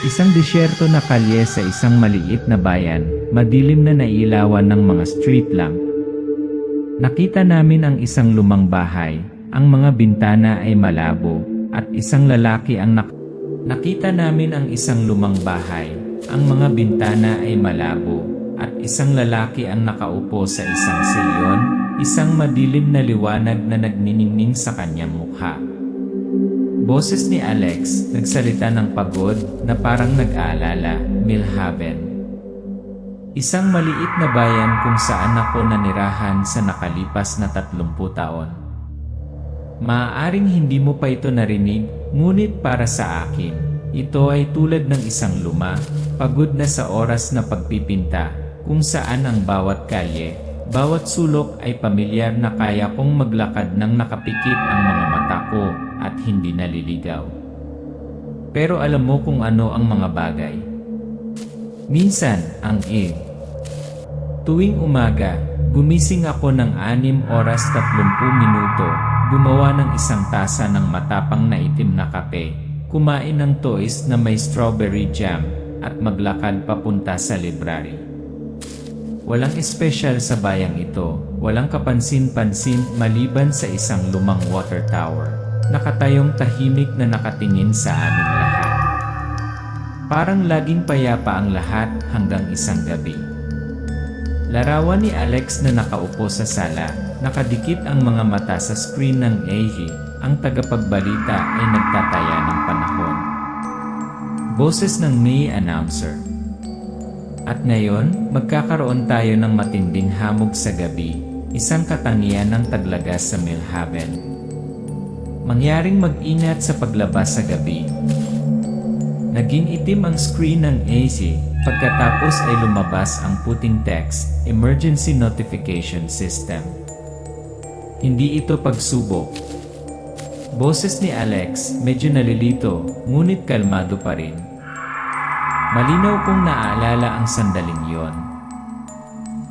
Isang disyerto na kalye sa isang maliit na bayan, madilim na nailawan ng mga street lamp. Nakita namin ang isang lumang bahay, ang mga bintana ay malabo, at isang lalaki ang Nakita namin ang isang lumang bahay, ang mga bintana ay malabo, at isang lalaki ang nakaupo sa isang silyon, isang madilim na liwanag na nagniningning sa kanyang mukha. Boses ni Alex, nagsalita ng pagod, na parang nag-aalala, Millhaven. Isang maliit na bayan kung saan ako nanirahan sa nakalipas na 30 taon. Maaaring hindi mo pa ito narinig, ngunit para sa akin, ito ay tulad ng isang luma, pagod na sa oras na pagpipinta, kung saan ang bawat kalye, bawat sulok ay pamilyar na kaya kong maglakad nang nakapikit ang mga mata ko at hindi naliligaw. Pero alam mo kung ano ang mga bagay. Minsan, ang tuwing umaga, gumising ako ng 6 oras 30 minuto, gumawa ng isang tasa ng matapang na itim na kape, kumain ng toast na may strawberry jam, at maglakad papunta sa library. Walang espesyal sa bayang ito, walang kapansin-pansin maliban sa isang lumang water tower, nakatayong tahimik na nakatingin sa aming lahat. Parang laging payapa ang lahat hanggang isang gabi. Larawan ni Alex na nakaupo sa sala, nakadikit ang mga mata sa screen ng AG, ang tagapagbalita ay nagtataya ng panahon. Boses ng May announcer. At ngayon, magkakaroon tayo ng matinding hamog sa gabi, isang katangian ng taglagas sa Millhaven. Mangyaring mag-ingat sa paglabas sa gabi. Naging itim ang screen ng AG, pagkatapos ay lumabas ang puting text, Emergency Notification System. Hindi ito pagsubok. Boses ni Alex, medyo nalilito, ngunit kalmado pa rin. Malinaw kong naaalala ang sandaling yon.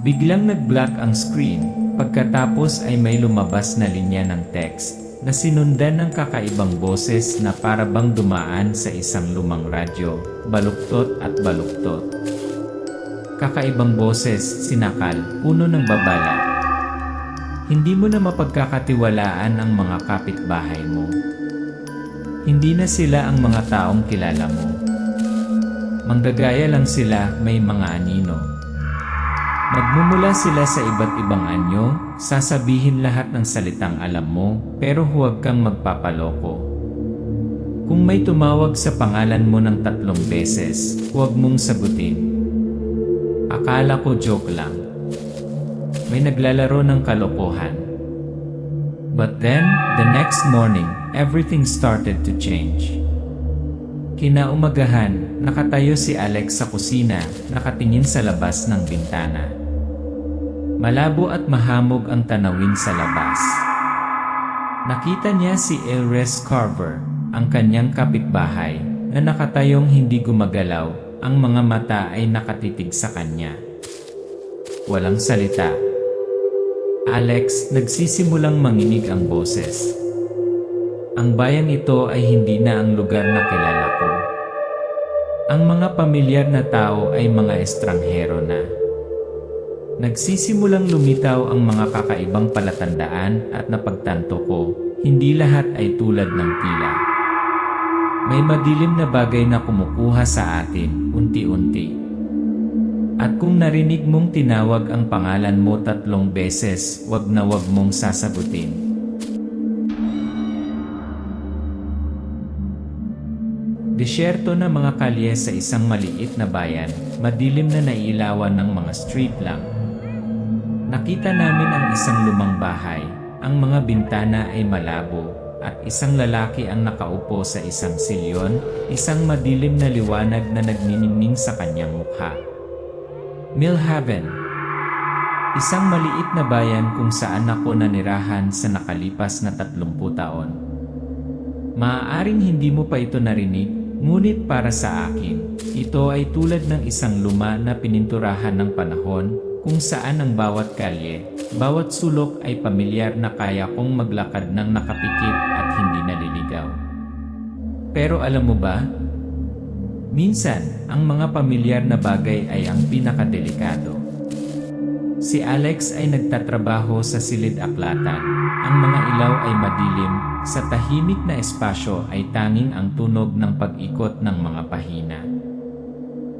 Biglang nag-black ang screen, pagkatapos ay may lumabas na linya ng text, na sinundan ng kakaibang boses na para bang dumaan sa isang lumang radyo, baluktot at baluktot. Kakaibang boses, sinakal, puno ng babala. Hindi mo na mapagkakatiwalaan ang mga kapitbahay mo. Hindi na sila ang mga taong kilala mo. Manggagaya lang sila, may mga anino. Magmumula sila sa iba't ibang anyo, sasabihin lahat ng salitang alam mo, pero huwag kang magpapaloko. Kung may tumawag sa pangalan mo ng 3 beses, huwag mong sagutin. Akala ko joke lang. May naglalaro ng kalokohan. But then, the next morning, everything started to change. Kinaumagahan, nakatayo si Alex sa kusina, nakatingin sa labas ng bintana. Malabo at mahamog ang tanawin sa labas. Nakita niya si Elres Carver, ang kanyang kapitbahay, na nakatayong hindi gumagalaw, ang mga mata ay nakatitig sa kanya. Walang salita. Alex, nagsisimulang manginig ang boses. Ang bayang ito ay hindi na ang lugar na kilala ko. Ang mga pamilyar na tao ay mga estranghero na. Nagsisimulang lumitaw ang mga kakaibang palatandaan at napagtanto ko, hindi lahat ay tulad ng tila. May madilim na bagay na kumukuha sa atin, unti-unti. At kung narinig mong tinawag ang pangalan mo 3 beses, wag na wag mong sasagutin. Disyerto na mga kalye sa isang maliit na bayan, madilim na nailawan ng mga street lamp. Nakita namin ang isang lumang bahay, ang mga bintana ay malabo, at isang lalaki ang nakaupo sa isang silyon, isang madilim na liwanag na nagniningning sa kanyang mukha. Millhaven. Isang maliit na bayan kung saan ako nanirahan sa nakalipas na 30 taon. Maaaring hindi mo pa ito narinig, ngunit para sa akin, ito ay tulad ng isang luma na pininturahan ng panahon, kung saan ang bawat kalye, bawat sulok ay pamilyar na kaya kong maglakad ng nakapikit at hindi naliligaw. Pero alam mo ba? Minsan, ang mga pamilyar na bagay ay ang pinakadelikado. Si Alex ay nagtatrabaho sa silid-aklatan. Ang mga ilaw ay madilim, sa tahimik na espasyo ay tanging ang tunog ng pag-ikot ng mga pahina.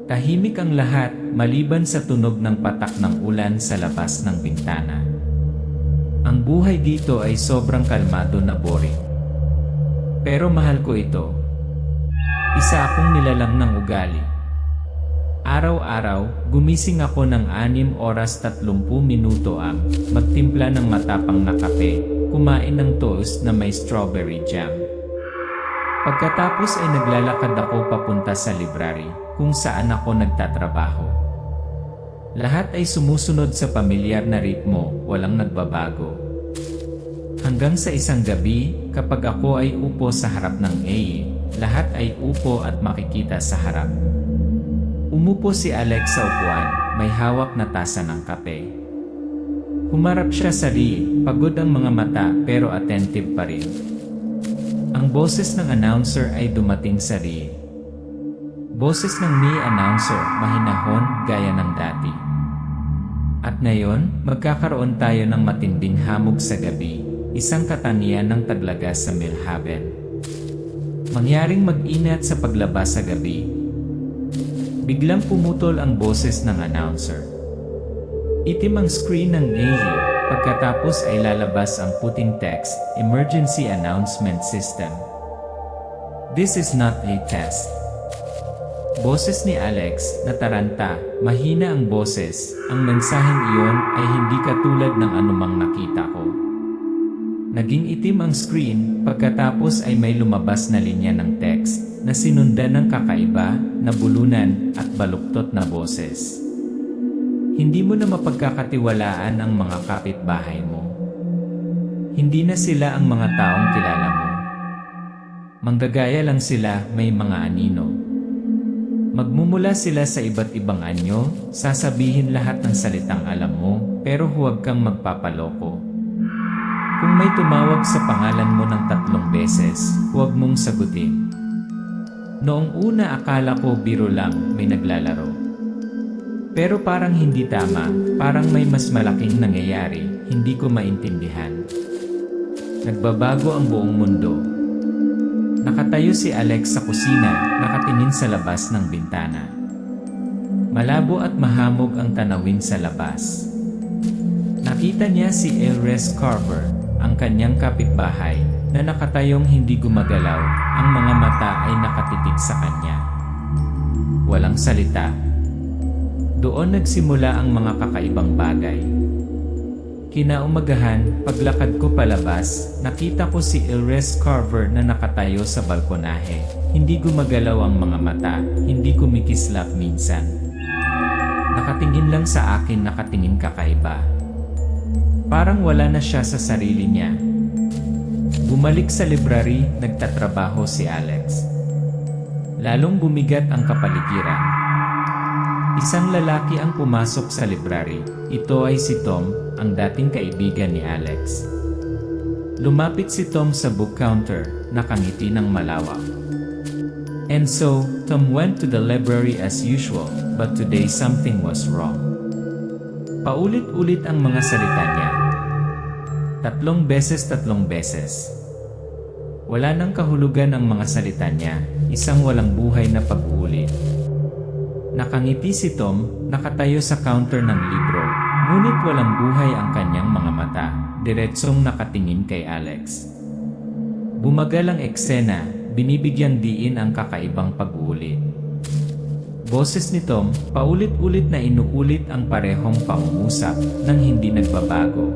Tahimik ang lahat, maliban sa tunog ng patak ng ulan sa labas ng bintana. Ang buhay dito ay sobrang kalmado na boring. Pero mahal ko ito. Isa akong nilalang ng ugali. Araw-araw, gumising ako ng 6 oras 30 minuto magtimpla ng matapang na kape, kumain ng toast na may strawberry jam. Pagkatapos ay naglalakad ako papunta sa library, kung saan ako nagtatrabaho. Lahat ay sumusunod sa pamilyar na ritmo, walang nagbabago. Hanggang sa isang gabi, kapag ako ay upo sa harap ng lahat ay upo at makikita sa harap. Umupo si Alex sa upuan, may hawak na tasa ng kape. Humarap siya sa pagod ang mga mata pero attentive pa rin. Ang boses ng announcer ay dumating sa Boses ng announcer, mahinahon, gaya ng dati. At ngayon, magkakaroon tayo ng matinding hamog sa gabi, isang katangian ng taglaga sa Millhaven. Mangyaring mag-ingat sa paglabas sa gabi. Biglang pumutol ang boses ng announcer. Itim ang screen ng pagkatapos ay lalabas ang puting text, Emergency Announcement System. This is not a test. Boses ni Alex, nataranta, mahina ang boses, ang mensaheng iyon ay hindi katulad ng anumang nakita ko. Naging itim ang screen, pagkatapos ay may lumabas na linya ng text, na sinundan ng kakaiba, nabulunan, at baluktot na boses. Hindi mo na mapagkakatiwalaan ang mga kapitbahay mo. Hindi na sila ang mga taong kilala mo. Manggagaya lang sila, may mga anino. Magmumula sila sa iba't ibang anyo, sasabihin lahat ng salitang alam mo, pero huwag kang magpapaloko. Kung may tumawag sa pangalan mo ng 3 beses, huwag mong sagutin. Noong una akala ko biro lang, may naglalaro. Pero parang hindi tama, parang may mas malaking nangyayari, hindi ko maintindihan. Nagbabago ang buong mundo. Nakatayo si Alex sa kusina, nakatingin sa labas ng bintana. Malabo at mahamog ang tanawin sa labas. Nakita niya si Elres Carver, ang kanyang kapitbahay, na nakatayong hindi gumagalaw, ang mga mata ay nakatitig sa kanya. Walang salita. Doon nagsimula ang mga kakaibang bagay. Kinaumagahan, paglakad ko palabas, nakita ko si Elres Carver na nakatayo sa balkonahe. Hindi gumagalaw ang mga mata, hindi kumikislap minsan. Nakatingin lang sa akin, nakatingin kakaiba. Parang wala na siya sa sarili niya. Bumalik sa library, nagtatrabaho si Alex. Lalong bumigat ang kapaligiran. Isang lalaki ang pumasok sa library. Ito ay si Tom, ang dating kaibigan ni Alex. Lumapit si Tom sa book counter, nakangiti ng malawak. And so, Tom went to the library as usual, but today something was wrong. Paulit-ulit ang mga salita niya. 3 beses. Wala nang kahulugan ang mga salita niya, isang walang buhay na pag-uulit. Nakangiti si Tom, nakatayo sa counter ng libro, ngunit walang buhay ang kanyang mga mata, diretsong nakatingin kay Alex. Bumagal ang eksena, binibigyang diin ang kakaibang pag-uulit. Boses ni Tom, paulit-ulit na inuulit ang parehong pangungusap nang hindi nagbabago.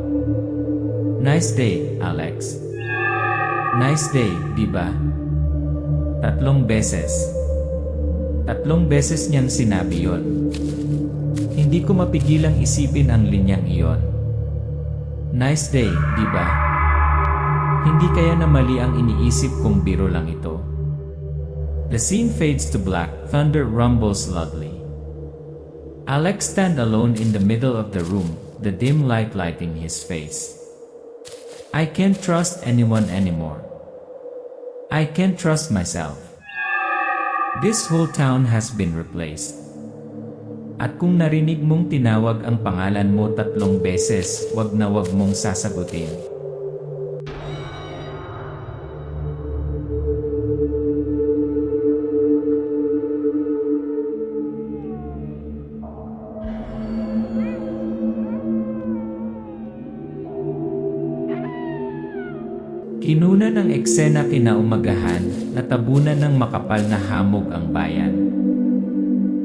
Nice day, Alex. Nice day, di ba? 3 beses. 3 beses niyang sinabi yon. Hindi ko mapigilang isipin ang linyang iyon. Nice day, di ba? Hindi kaya na mali ang iniisip kong biro lang ito. The scene fades to black, thunder rumbles loudly. Alex stands alone in the middle of the room, the dim light lighting his face. I can't trust anyone anymore. I can't trust myself. This whole town has been replaced. At kung narinig mong tinawag ang pangalan mo 3 beses, wag na wag mong sasagutin. Kinunan ng eksena kinaumagahan, natabunan ng makapal na hamog ang bayan.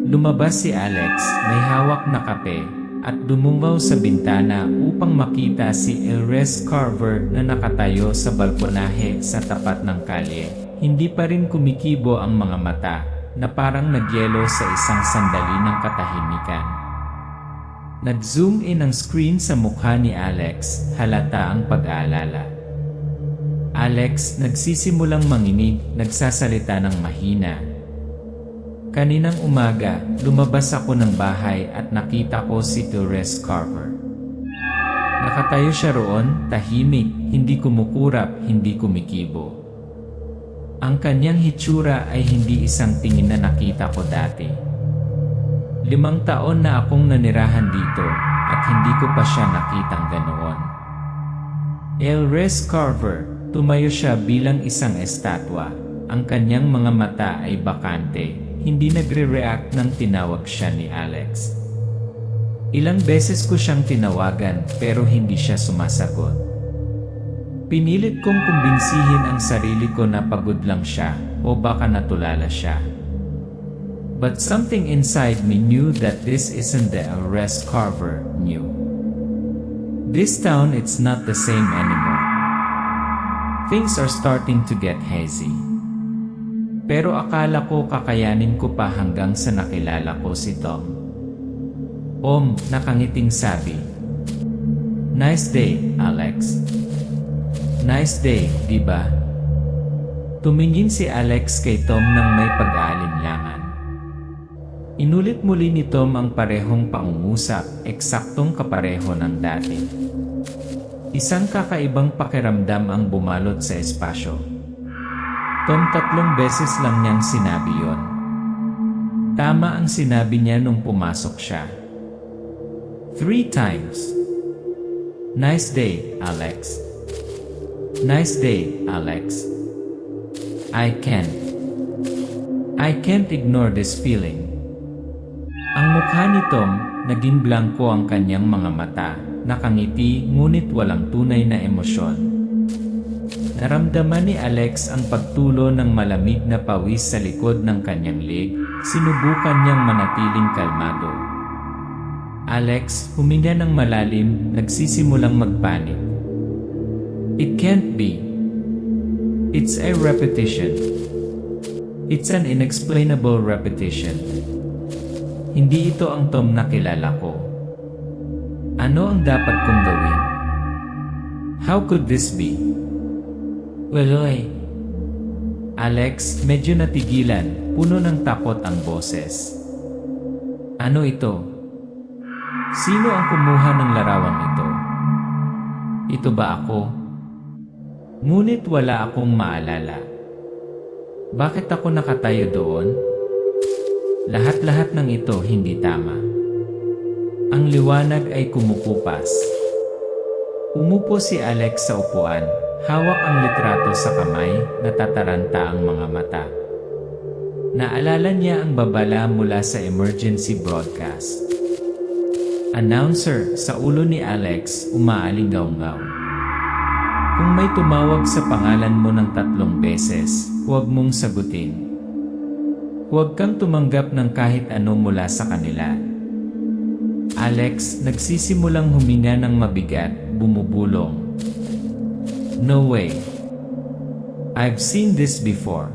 Lumabas si Alex, may hawak na kape, at dumungaw sa bintana upang makita si Elres Carver na nakatayo sa balkonahe sa tapat ng kalye. Hindi pa rin kumikibo ang mga mata, na parang nagyelo sa isang sandali ng katahimikan. Nag-zoom in ang screen sa mukha ni Alex, halata ang pag-aalala. Alex, nagsisimulang manginig, nagsasalita ng mahina. Kaninang umaga, lumabas ako ng bahay at nakita ko si Elres Carver. Nakatayo siya roon, tahimik, hindi kumukurap, hindi kumikibo. Ang kanyang hitsura ay hindi isang tingin na nakita ko dati. 5 taon na akong nanirahan dito at hindi ko pa siya nakitang ganoon. Elres Carver, tumayo siya bilang isang estatwa. Ang kanyang mga mata ay bakante, hindi nagre-react nang tinawag siya ni Alex. Ilang beses ko siyang tinawagan pero hindi siya sumasagot. Pinilit kong kumbinsihin ang sarili ko na pagod lang siya o baka natulala siya. But something inside me knew that this isn't the Elres Carver knew. This town, it's not the same anymore. Things are starting to get hazy. Pero akala ko kakayanin ko pa hanggang sa nakilala ko si Tom. Nakangiting sabi. Nice day, Alex. Nice day, diba? Tumingin si Alex kay Tom nang may pag-aalinlangan. Inulit muli ni Tom ang parehong pangungusap, eksaktong kapareho ng dati. Isang kakaibang pakiramdam ang bumalot sa espasyo. Tom, 3 beses lang niyang sinabi yon. Tama ang sinabi niya nung pumasok siya. 3 times. Nice day, Alex. Nice day, Alex. I can't ignore this feeling. Ang mukha ni Tom, naging blanko ang kanyang mga mata. Nakangiti ngunit walang tunay na emosyon. Naramdaman ni Alex ang pagtulo ng malamig na pawis sa likod ng kanyang leg. Sinubukan niyang manatiling kalmado. Alex, huminga ng malalim, nagsisimulang magpanik. It can't be. It's a repetition. It's an inexplainable repetition. Hindi ito ang Tom na kilala ko. Ano ang dapat kong gawin? How could this be? Waloy. Alex, medyo natigilan, puno ng takot ang boses. Ano ito? Sino ang kumuha ng larawang ito? Ito ba ako? Ngunit wala akong maalala. Bakit ako nakatayo doon? Lahat-lahat ng ito hindi tama. Ang liwanag ay kumukupas. Umupo si Alex sa upuan, hawak ang litrato sa kamay, natataranta ang mga mata. Naalala niya ang babala mula sa emergency broadcast. Announcer sa ulo ni Alex, umaalingaw-ngaw. Kung may tumawag sa pangalan mo ng 3 beses, huwag mong sagutin. Huwag kang tumanggap ng kahit ano mula sa kanila. Alex, nagsisimulang huminga ng mabigat, bumubulong. No way. I've seen this before.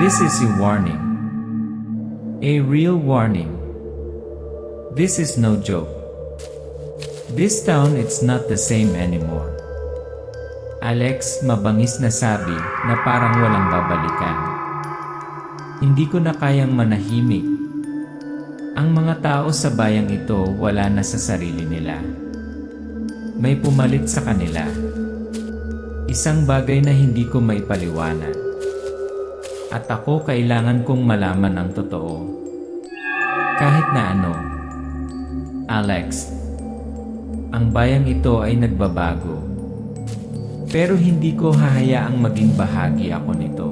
This is a warning. A real warning. This is no joke. This town, it's not the same anymore. Alex, mabangis na sabi na parang walang babalikan. Hindi ko na kayang manahimik. Ang mga tao sa bayang ito wala na sa sarili nila. May pumalit sa kanila. Isang bagay na hindi ko maipaliwanag. At ako kailangan kong malaman ang totoo. Kahit na ano. Alex, ang bayang ito ay nagbabago. Pero hindi ko hahayaang maging bahagi ako nito.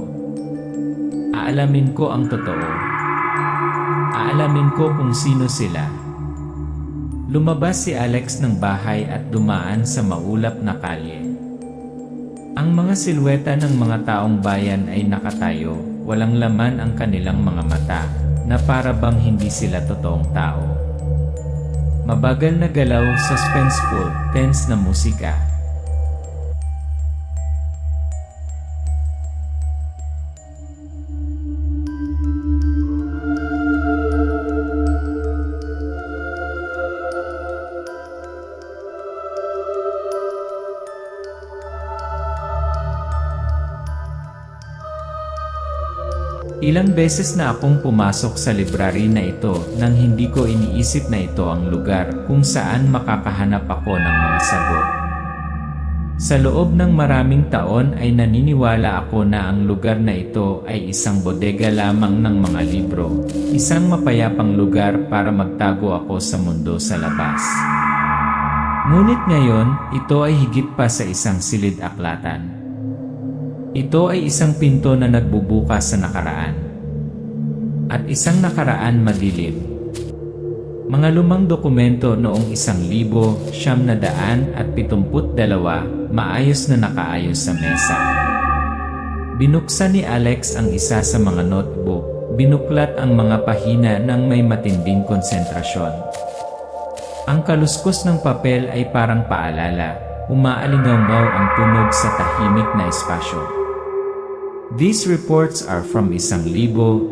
Aalamin ko ang totoo. Aalamin ko kung sino sila. Lumabas si Alex ng bahay at dumaan sa maulap na kalye. Ang mga silweta ng mga taong bayan ay nakatayo, walang laman ang kanilang mga mata, na para bang hindi sila totoong tao. Mabagal na galaw, suspenseful, tense na musika. Ilang beses na akong pumasok sa library na ito nang hindi ko iniisip na ito ang lugar kung saan makakahanap ako ng mga sagot. Sa loob ng maraming taon ay naniniwala ako na ang lugar na ito ay isang bodega lamang ng mga libro, isang mapayapang lugar para magtago ako sa mundo sa labas. Ngunit ngayon, ito ay higit pa sa isang silid-aklatan. Ito ay isang pinto na nagbubukas sa nakaraan. At isang nakaraan madilim. Mga lumang dokumento noong 1972, maayos na nakaayos sa mesa. Binuksan ni Alex ang isa sa mga notebook, binuklat ang mga pahina ng may matinding konsentrasyon. Ang kaluskos ng papel ay parang paalala, umaalingaw ang tunog sa tahimik na espasyo. These reports are from 1972.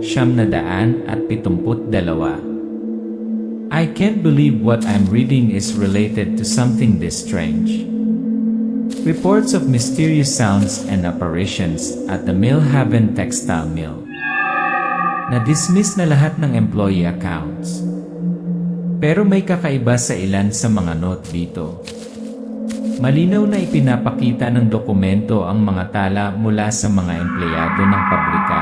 I can't believe what I'm reading is related to something this strange. Reports of mysterious sounds and apparitions at the Millhaven Textile Mill. Na-dismiss na lahat ng employee accounts. Pero may kakaiba sa ilan sa mga note dito. Malinaw na ipinapakita ng dokumento ang mga tala mula sa mga empleyado ng pabrika.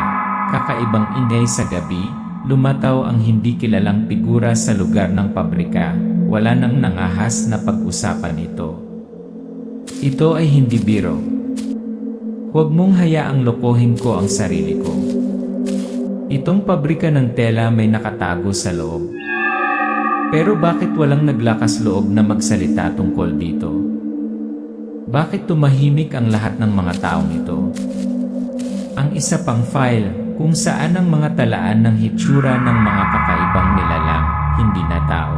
Kakaibang ingay sa gabi, lumataw ang hindi kilalang figura sa lugar ng pabrika. Wala nang nangahas na pag-usapan ito. Ito ay hindi biro. Huwag mong hayaang lokohin ko ang sarili ko. Itong pabrika ng tela may nakatago sa loob. Pero bakit walang naglakas loob na magsalita tungkol dito? Bakit tumahimik ang lahat ng mga taong ito? Ang isa pang file, kung saan ang mga talaan ng hitsura ng mga kakaibang nilalang, hindi na tao.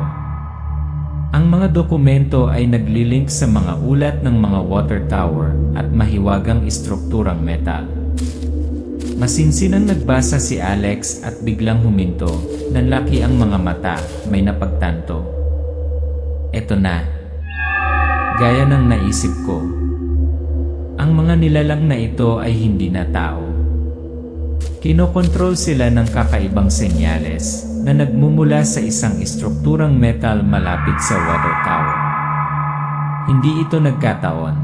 Ang mga dokumento ay naglilink sa mga ulat ng mga water tower at mahiwagang istrukturang metal. Masinsinang nagbasa si Alex at biglang huminto, nanlaki ang mga mata, may napagtanto. Eto na. Gaya ng naisip ko. Ang mga nilalang na ito ay hindi na tao. Kinokontrol sila ng kakaibang senyales na nagmumula sa isang istrukturang metal malapit sa water tower. Hindi ito nagkataon.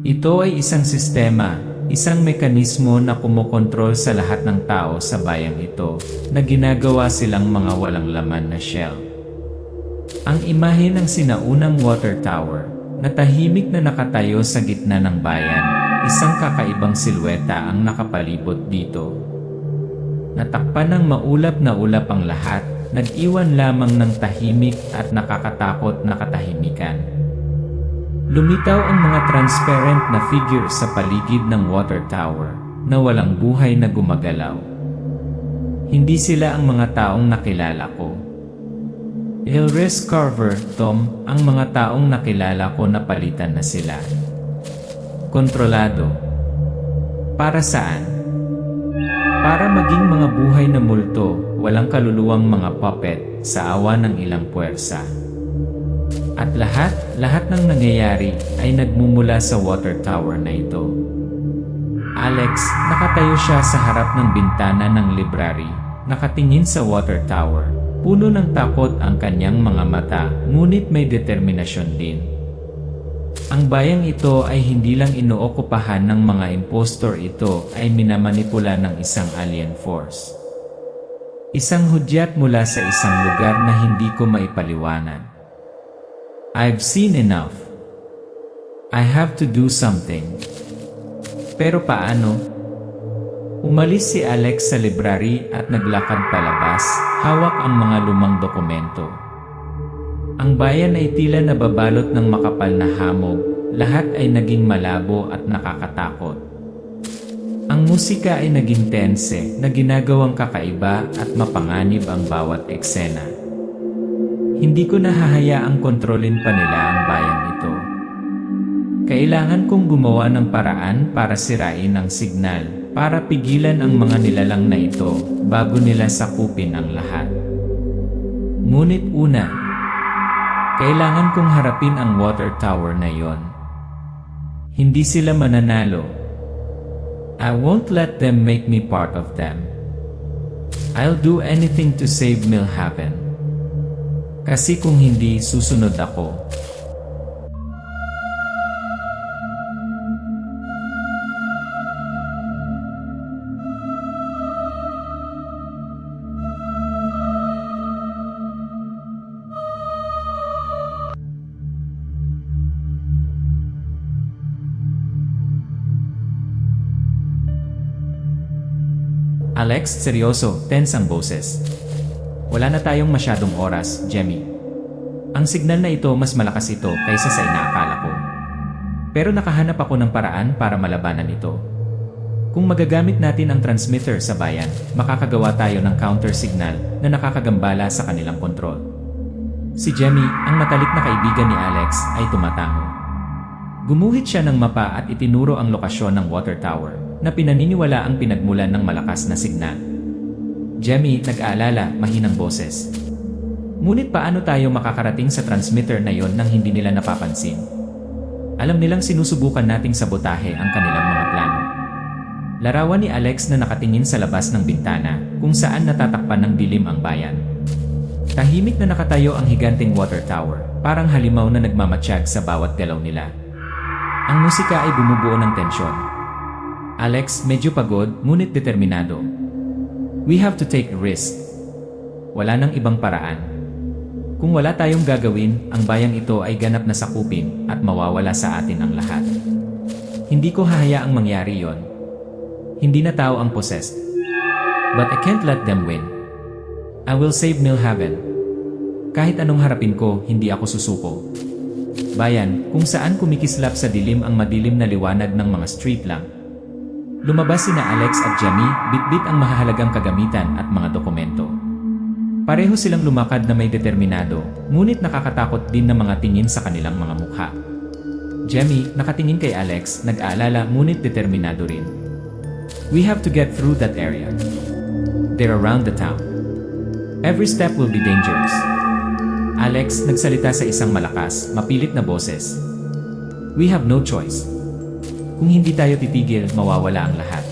Ito ay isang sistema, isang mekanismo na kumokontrol sa lahat ng tao sa bayang ito na ginagawa silang mga walang laman na shell. Ang imahe ng sinaunang water tower, na tahimik na nakatayo sa gitna ng bayan, isang kakaibang silweta ang nakapalibot dito. Natakpan ng maulap na ulap ang lahat, nag-iwan lamang ng tahimik at nakakatakot na katahimikan. Lumitaw ang mga transparent na figure sa paligid ng water tower, na walang buhay na gumagalaw. Hindi sila ang mga taong nakilala ko. Hilres Carver, Tom, ang mga taong nakilala ko na palitan na sila. Kontrolado. Para saan? Para maging mga buhay na multo, walang kaluluwang mga puppet sa awa ng ilang puwersa. At lahat ng nangyayari ay nagmumula sa water tower na ito. Alex, nakatayo siya sa harap ng bintana ng library, nakatingin sa water tower. Puno ng takot ang kanyang mga mata, ngunit may determinasyon din. Ang bayang ito ay hindi lang inookupahan ng mga impostor, ito ay minamanipula ng isang alien force. Isang hudyat mula sa isang lugar na hindi ko maipaliwanag. I've seen enough. I have to do something. Pero paano? Umalis si Alex sa library at naglakad palabas, hawak ang mga lumang dokumento. Ang bayan ay tila nababalot ng makapal na hamog, lahat ay naging malabo at nakakatakot. Ang musika ay naging tense, na ginagawang kakaiba at mapanganib ang bawat eksena. Hindi ko nahahayaang kontrolin pa nila ang bayang ito. Kailangan kong gumawa ng paraan para sirain ang signal, para pigilan ang mga nilalang na ito, bago nila sakupin ang lahat. Ngunit una, kailangan kong harapin ang water tower na yon. Hindi sila mananalo. I won't let them make me part of them. I'll do anything to save Millhaven. Kasi kung hindi, susunod ako. Alex, seryoso, tense ang boses. Wala na tayong masyadong oras, Jemmy. Ang signal na ito, mas malakas ito kaysa sa inaakala ko. Pero nakahanap ako ng paraan para malabanan ito. Kung magagamit natin ang transmitter sa bayan, makakagawa tayo ng counter signal na nakakagambala sa kanilang kontrol. Si Jemmy, ang matalik na kaibigan ni Alex, ay tumatango. Gumuhit siya ng mapa at itinuro ang lokasyon ng water tower, na pinaniniwala ang pinagmulan ng malakas na signal. Jemmy, nag-aalala, mahinang boses. Ngunit paano tayo makakarating sa transmitter na yon nang hindi nila napapansin? Alam nilang sinusubukan nating sabotahe ang kanilang mga plano. Larawan ni Alex na nakatingin sa labas ng bintana, kung saan natatakpan ng dilim ang bayan. Tahimik na nakatayo ang higanting water tower, parang halimaw na nagmamatsyag sa bawat galaw nila. Ang musika ay bumubuo ng tensyon. Alex, medyo pagod, ngunit determinado. We have to take a risk. Wala nang ibang paraan. Kung wala tayong gagawin, ang bayang ito ay ganap na sakupin at mawawala sa atin ang lahat. Hindi ko hahayaang mangyari yon. Hindi na tao ang possessed. But I can't let them win. I will save Millhaven. Kahit anong harapin ko, hindi ako susuko. Bayan, kung saan kumikislap sa dilim ang madilim na liwanag ng mga street lamp. Lumabas sina Alex at Jemmy, bitbit ang mahahalagang kagamitan at mga dokumento. Pareho silang lumakad na may determinado, ngunit nakakatakot din na mga tingin sa kanilang mga mukha. Jemmy, nakatingin kay Alex, nag-aalala ngunit determinado rin. We have to get through that area. They're around the town. Every step will be dangerous. Alex, nagsalita sa isang malakas, mapilit na boses. We have no choice. Kung hindi tayo titigil, mawawala ang lahat.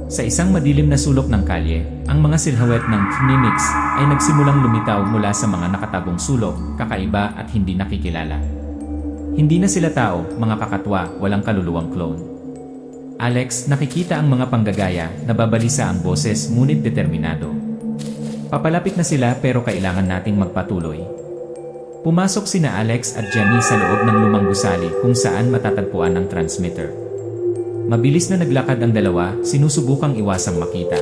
Sa isang madilim na sulok ng kalye, ang mga silhouette ng mimics ay nagsimulang lumitaw mula sa mga nakatagong sulok, kakaiba at hindi nakikilala. Hindi na sila tao, mga kakatwa, walang kaluluwang clone. Alex, nakikita ang mga panggagaya, nababalisa ang boses ngunit determinado. Papalapit na sila pero kailangan nating magpatuloy. Pumasok sina Alex at Jemmy sa loob ng lumang gusali kung saan matatagpuan ang transmitter. Mabilis na naglakad ang dalawa, sinusubukang iwasang makita.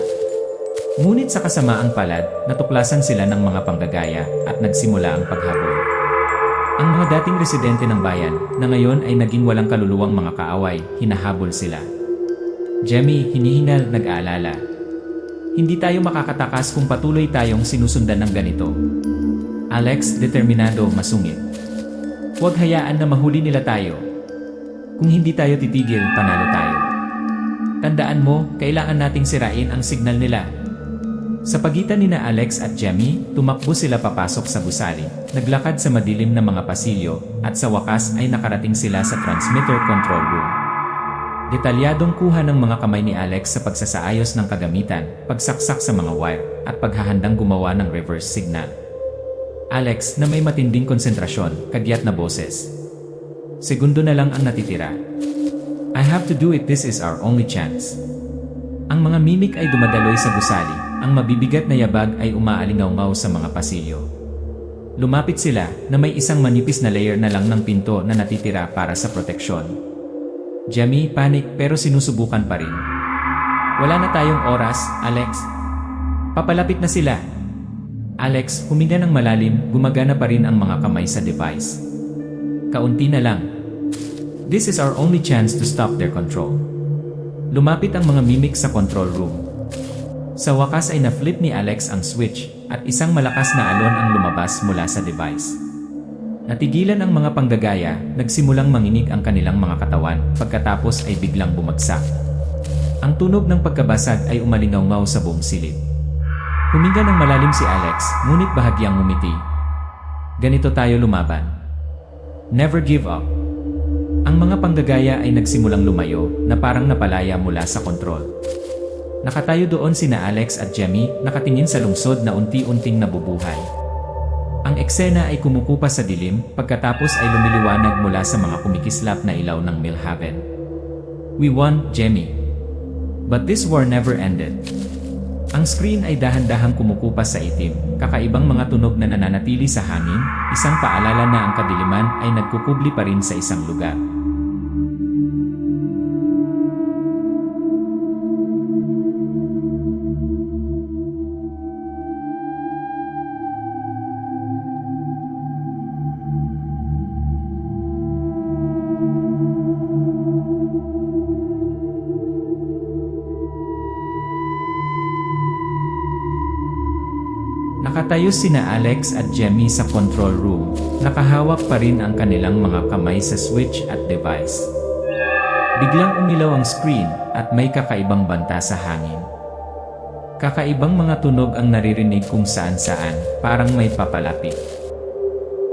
Ngunit sa kasamaang palad, natuklasan sila ng mga panggagaya at nagsimula ang paghabol. Ang mga dating residente ng bayan, na ngayon ay naging walang kaluluwang mga kaaway, hinahabol sila. Jemmy, hinihingal, nag-aalala. Hindi tayo makakatakas kung patuloy tayong sinusundan ng ganito. Alex, determinado, masungit. Huwag hayaan na mahuli nila tayo. Kung hindi tayo titigil, panalo tayo. Tandaan mo, kailangan nating sirain ang signal nila. Sa pagitan ni na Alex at Jemmy, tumakbo sila papasok sa gusali, naglakad sa madilim na mga pasilyo, at sa wakas ay nakarating sila sa transmitter control room. Detalyadong kuha ng mga kamay ni Alex sa pagsasaayos ng kagamitan, pagsaksak sa mga wire, at paghahandang gumawa ng reverse signal. Alex, na may matinding konsentrasyon, kagyat na boses. Segundo na lang ang natitira. I have to do it, this is our only chance. Ang mga mimik ay dumadaloy sa gusali, ang mabibigat na yabag ay umaalingaw-ngaw sa mga pasilyo. Lumapit sila na may isang manipis na layer na lang ng pinto na natitira para sa proteksyon. Jamie, panic pero sinusubukan pa rin. Wala na tayong oras, Alex. Papalapit na sila. Alex, huminga ng malalim, gumagana pa rin ang mga kamay sa device. Kaunti na lang. This is our only chance to stop their control. Lumapit ang mga mimik sa control room. Sa wakas ay na-flip ni Alex ang switch at isang malakas na alon ang lumabas mula sa device. Natigilan ang mga panggagaya, nagsimulang manginig ang kanilang mga katawan pagkatapos ay biglang bumagsak. Ang tunog ng pagkabasag ay umalingaw-ngaw sa buong silid. Huminga ng malalim si Alex, ngunit bahagyang ngumiti. Ganito tayo lumaban. Never give up. Ang mga panggagaya ay nagsimulang lumayo na parang napalaya mula sa kontrol. Nakatayo doon sina Alex at Jamie, nakatingin sa lungsod na unti-unting nabubuhay. Ang eksena ay kumukupa sa dilim, pagkatapos ay lumiliwanag mula sa mga kumikislap na ilaw ng Millhaven. We won, Jamie. But this war never ended. Ang screen ay dahan-dahang kumukupas sa itim, kakaibang mga tunog na nananatili sa hangin, isang paalala na ang kadiliman ay nagkukubli pa rin sa isang lugar. Nakatayo sina Alex at Jamie sa control room, nakahawak pa rin ang kanilang mga kamay sa switch at device. Biglang umilaw ang screen at may kakaibang banta sa hangin. Kakaibang mga tunog ang naririnig kung saan-saan, parang may papalapit.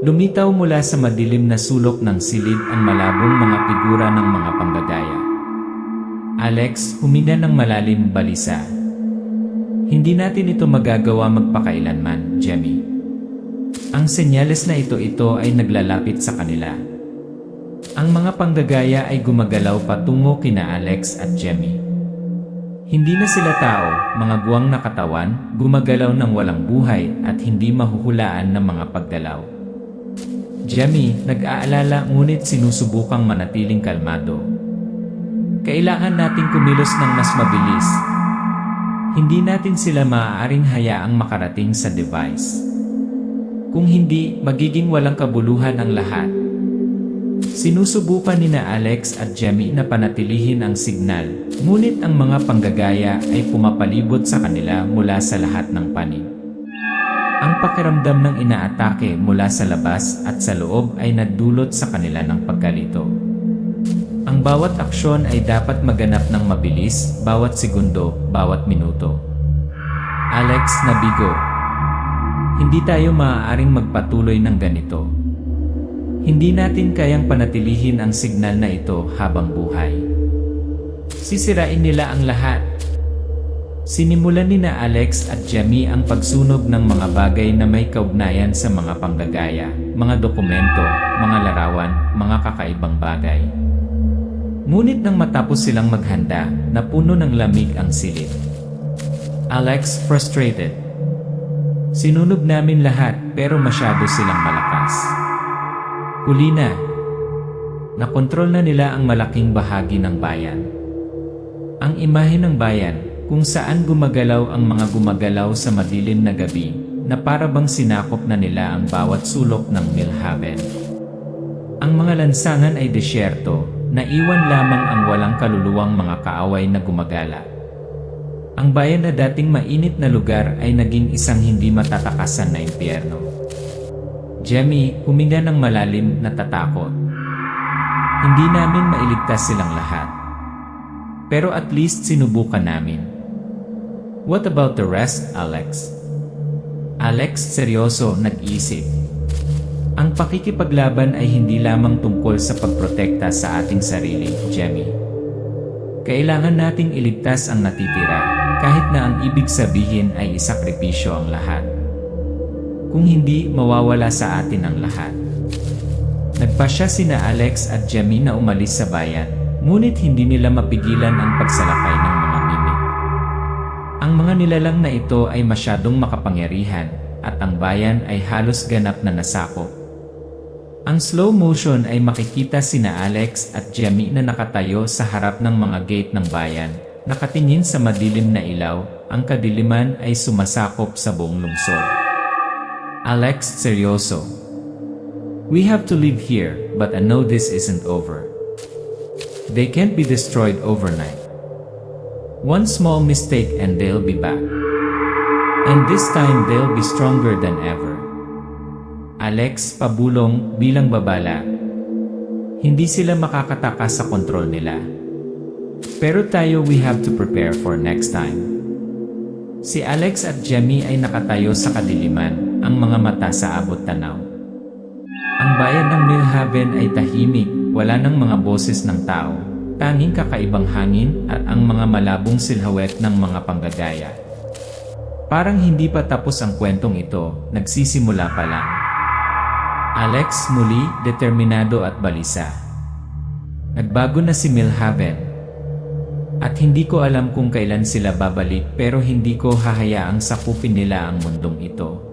Lumitaw mula sa madilim na sulok ng silid ang malabong mga figura ng mga panggagaya. Alex, huminga ng malalim, balisa. Hindi natin ito magagawa magpakailanman, Jamie. Ang senyales na ito ay naglalapit sa kanila. Ang mga panggagaya ay gumagalaw patungo kina Alex at Jamie. Hindi na sila tao, mga guwang na katawan, gumagalaw ng walang buhay at hindi mahuhulaan ng mga paggalaw. Jamie, nag-aalala ngunit sinusubukang manatiling kalmado. Kailangan nating kumilos ng mas mabilis. Hindi natin sila maaaring hayaang makarating sa device. Kung hindi, magiging walang kabuluhan ang lahat. Sinusubukan nina Alex at Jamie na panatilihin ang signal, ngunit ang mga panggagaya ay pumapalibot sa kanila mula sa lahat ng panig. Ang pakiramdam ng inaatake mula sa labas at sa loob ay nagdulot sa kanila ng pagkalito. Ang bawat aksyon ay dapat maganap ng mabilis, bawat segundo, bawat minuto. Alex, nabigo. Hindi tayo maaaring magpatuloy ng ganito. Hindi natin kayang panatilihin ang signal na ito habang buhay. Sisirain nila ang lahat. Sinimulan ni na Alex at Jamie ang pagsunog ng mga bagay na may kaugnayan sa mga panggagaya, mga dokumento, mga larawan, mga kakaibang bagay. Ngunit nang matapos silang maghanda, napuno ng lamig ang silid. Alex, frustrated. Sinunog namin lahat pero masyado silang malakas. Huli na. Nakontrol na nila ang malaking bahagi ng bayan. Ang imahe ng bayan, kung saan gumagalaw ang mga gumagalaw sa madilim na gabi, na para bang sinakop na nila ang bawat sulok ng Millhaven. Ang mga lansangan ay desyerto, naiwan lamang ang walang kaluluwang mga kaaway na gumagala. Ang bayan na dating mainit na lugar ay naging isang hindi matatakasan na impyerno. Jamie, huminga ng malalim na tatakot. Hindi namin mailigtas silang lahat. Pero at least sinubukan namin. What about the rest, Alex? Alex, seryoso, nag-isip. Ang pakikipaglaban ay hindi lamang tungkol sa pagprotekta sa ating sarili, Jamie. Kailangan nating iligtas ang natitira, kahit na ang ibig sabihin ay isakripisyo ang lahat. Kung hindi, mawawala sa atin ang lahat. Nagpasya sina Alex at Jamie na umalis sa bayan, ngunit hindi nila mapigilan ang pagsalakay ng mga mimik. Ang mga nilalang na ito ay masyadong makapangyarihan, at ang bayan ay halos ganap na nasakop. Ang slow motion ay makikita sina Alex at Jamie na nakatayo sa harap ng mga gate ng bayan, nakatingin sa madilim na ilaw. Ang kadiliman ay sumasakop sa buong lungsod. Alex, seryoso. We have to leave here, but I know this isn't over. They can't be destroyed overnight. One small mistake and they'll be back. And this time they'll be stronger than ever. Alex, pabulong bilang babala. Hindi sila makakatakas sa kontrol nila. Pero tayo, we have to prepare for next time. Si Alex at Jamie ay nakatayo sa kadiliman, ang mga mata sa abot tanaw. Ang bayan ng Millhaven ay tahimik, wala ng mga boses ng tao, tanging kakaibang hangin at ang mga malabong silhouette ng mga panggagaya. Parang hindi pa tapos ang kwentong ito, nagsisimula pa lang. Alex muli, determinado at balisa. Nagbago na si Millhaven. At hindi ko alam kung kailan sila babalik, pero hindi ko hahayaang sakupin nila ang mundong ito.